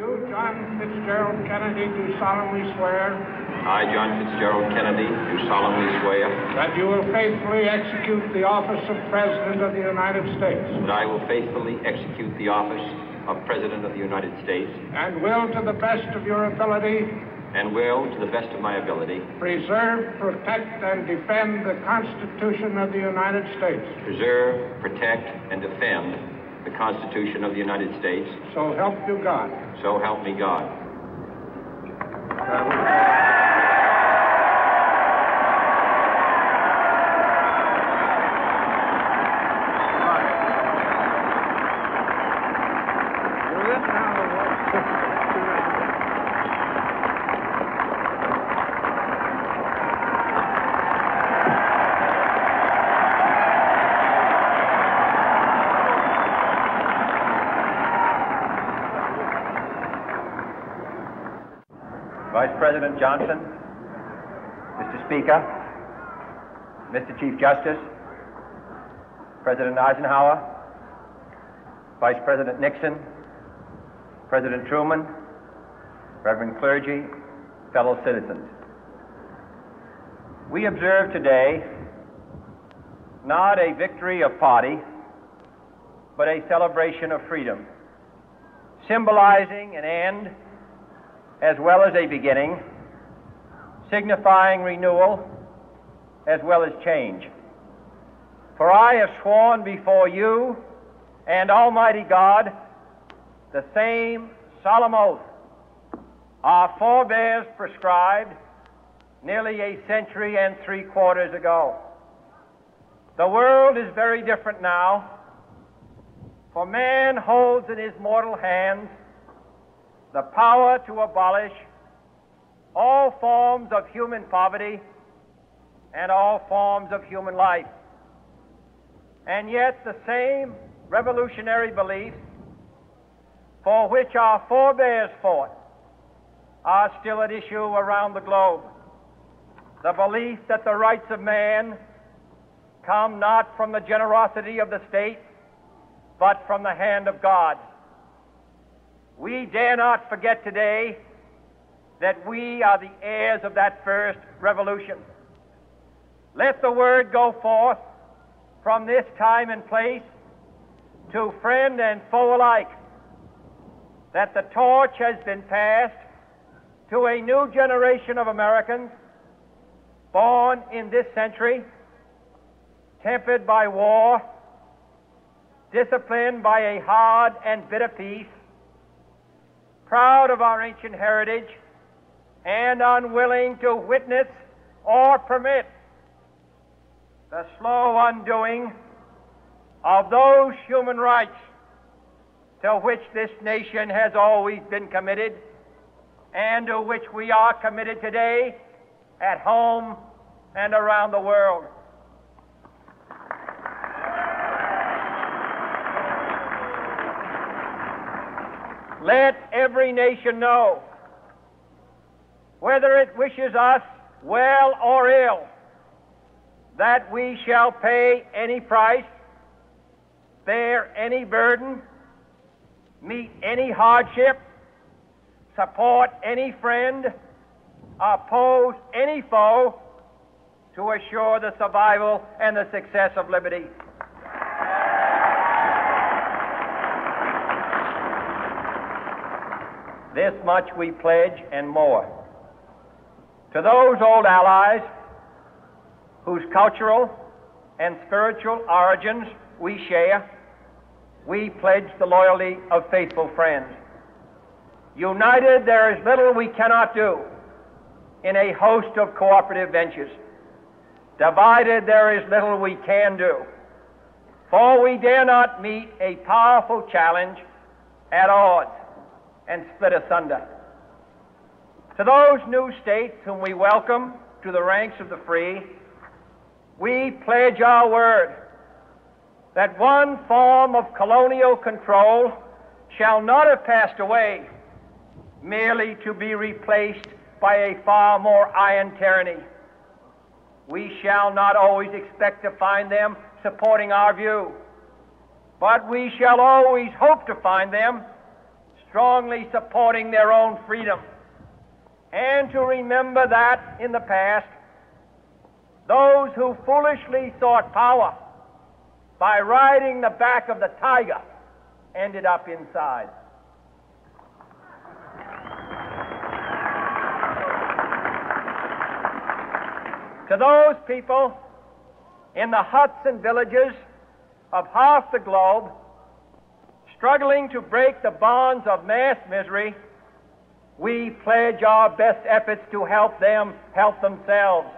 You, John Fitzgerald Kennedy, do solemnly swear. I, John Fitzgerald Kennedy, do solemnly swear. That you will faithfully execute the office of President of the United States. That I will faithfully execute the office of President of the United States. And will, to the best of your ability. And will, to the best of my ability. Preserve, protect, and defend the Constitution of the United States. Preserve, protect, and defend the Constitution of the United States. So help you God. So help me God. Vice President Johnson, Mr. Speaker, Mr. Chief Justice, President Eisenhower, Vice President Nixon, President Truman, Reverend clergy, fellow citizens. We observe today not a victory of party, but a celebration of freedom, symbolizing an end as well as a beginning, signifying renewal as well as change. For I have sworn before you and Almighty God the same solemn oath our forebears prescribed nearly a century and 3/4 ago. The world is very different now, for man holds in his mortal hands the power to abolish all forms of human poverty and all forms of human life. And yet the same revolutionary beliefs for which our forebears fought are still at issue around the globe. The belief that the rights of man come not from the generosity of the state, but from the hand of God. We dare not forget today that we are the heirs of that first revolution. Let the word go forth from this time and place to friend and foe alike that the torch has been passed to a new generation of Americans born in this century, tempered by war, disciplined by a hard and bitter peace, proud of our ancient heritage, and unwilling to witness or permit the slow undoing of those human rights to which this nation has always been committed and to which we are committed today at home and around the world. Let every nation know, whether it wishes us well or ill, that we shall pay any price, bear any burden, meet any hardship, support any friend, oppose any foe to assure the survival and the success of liberty. This much we pledge and more. To those old allies whose cultural and spiritual origins we share, we pledge the loyalty of faithful friends. United, there is little we cannot do in a host of cooperative ventures. Divided, there is little we can do, for we dare not meet a powerful challenge at odds and split asunder. To those new states whom we welcome to the ranks of the free, we pledge our word that one form of colonial control shall not have passed away merely to be replaced by a far more iron tyranny. We shall not always expect to find them supporting our view, but we shall always hope to find them strongly supporting their own freedom, and to remember that in the past, those who foolishly sought power by riding the back of the tiger ended up inside. To those people in the huts and villages of half the globe struggling to break the bonds of mass misery, we pledge our best efforts to help them help themselves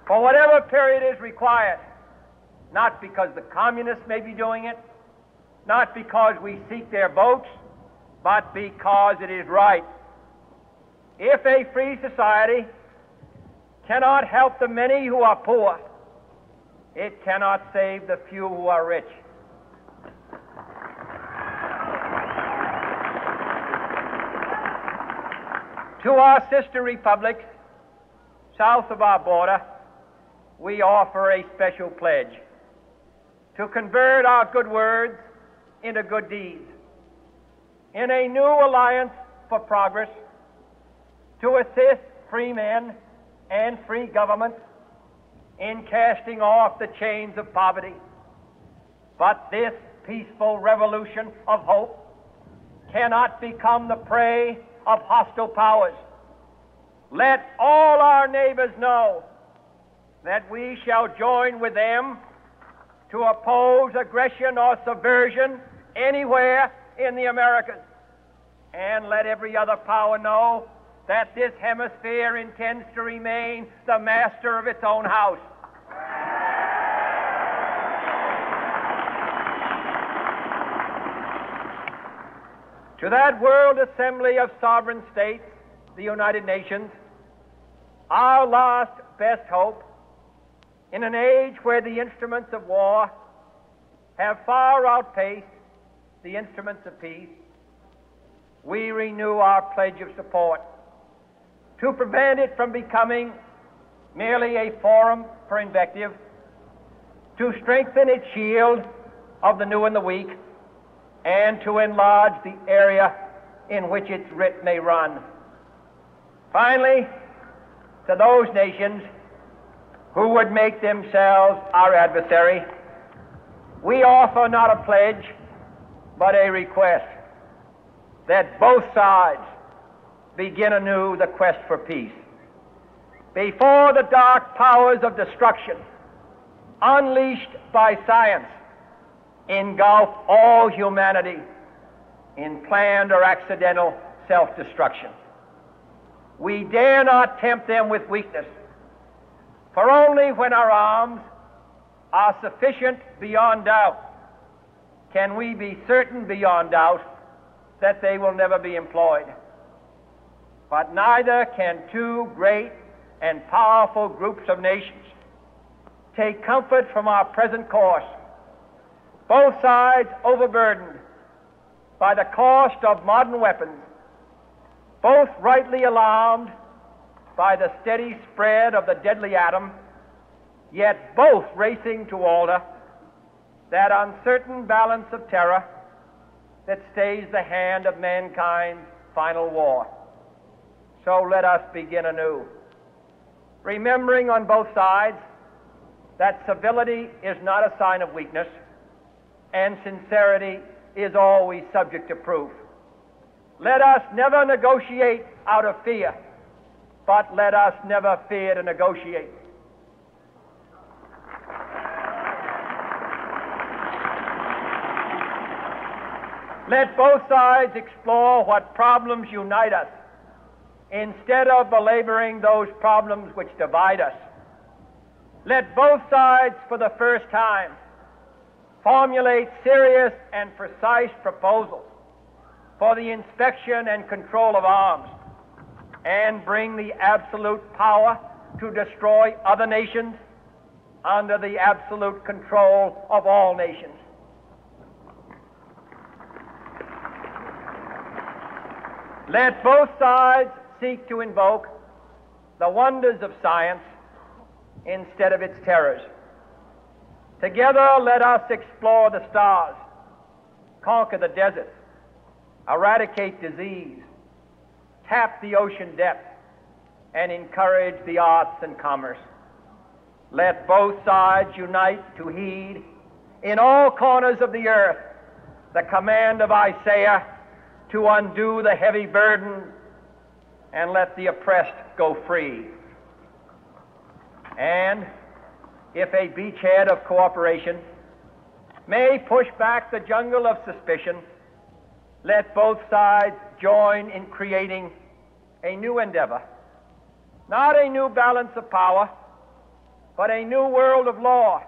for whatever period is required, not because the communists may be doing it, not because we seek their votes, but because it is right. If a free society cannot help the many who are poor, it cannot save the few who are rich. To our sister republics south of our border, we offer a special pledge to convert our good words into good deeds, in a new alliance for progress, to assist free men and free governments in casting off the chains of poverty. But this peaceful revolution of hope cannot become the prey of hostile powers. Let all our neighbors know that we shall join with them to oppose aggression or subversion anywhere in the Americas. And let every other power know that this hemisphere intends to remain the master of its own house. To that World Assembly of Sovereign States, the United Nations, our last best hope, in an age where the instruments of war have far outpaced the instruments of peace, we renew our pledge of support to prevent it from becoming merely a forum for invective, to strengthen its shield of the new and the weak, and to enlarge the area in which its writ may run. Finally, to those nations who would make themselves our adversary, we offer not a pledge, but a request that both sides begin anew the quest for peace. Before the dark powers of destruction, unleashed by science, engulf all humanity in planned or accidental self-destruction, we dare not tempt them with weakness, for only when our arms are sufficient beyond doubt can we be certain beyond doubt that they will never be employed. But neither can two great and powerful groups of nations take comfort from our present course, both sides overburdened by the cost of modern weapons, both rightly alarmed by the steady spread of the deadly atom, yet both racing to alter that uncertain balance of terror that stays the hand of mankind's final war. So let us begin anew, remembering on both sides that civility is not a sign of weakness, and sincerity is always subject to proof. Let us never negotiate out of fear, but let us never fear to negotiate. Let both sides explore what problems unite us, instead of belaboring those problems which divide us. Let both sides, for the first time, formulate serious and precise proposals for the inspection and control of arms, and bring the absolute power to destroy other nations under the absolute control of all nations. Let both sides seek to invoke the wonders of science instead of its terrors. Together, let us explore the stars, conquer the deserts, eradicate disease, tap the ocean depth, and encourage the arts and commerce. Let both sides unite to heed in all corners of the earth the command of Isaiah to undo the heavy burden and let the oppressed go free. And if a beachhead of cooperation may push back the jungle of suspicion, let both sides join in creating a new endeavor, not a new balance of power, but a new world of law,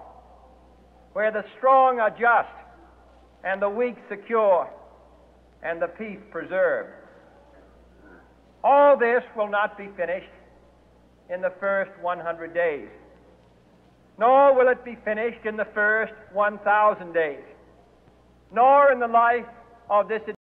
where the strong are just and the weak secure and the peace preserved. All this will not be finished in the first 100 days, nor will it be finished in the first 1,000 days, nor in the life of this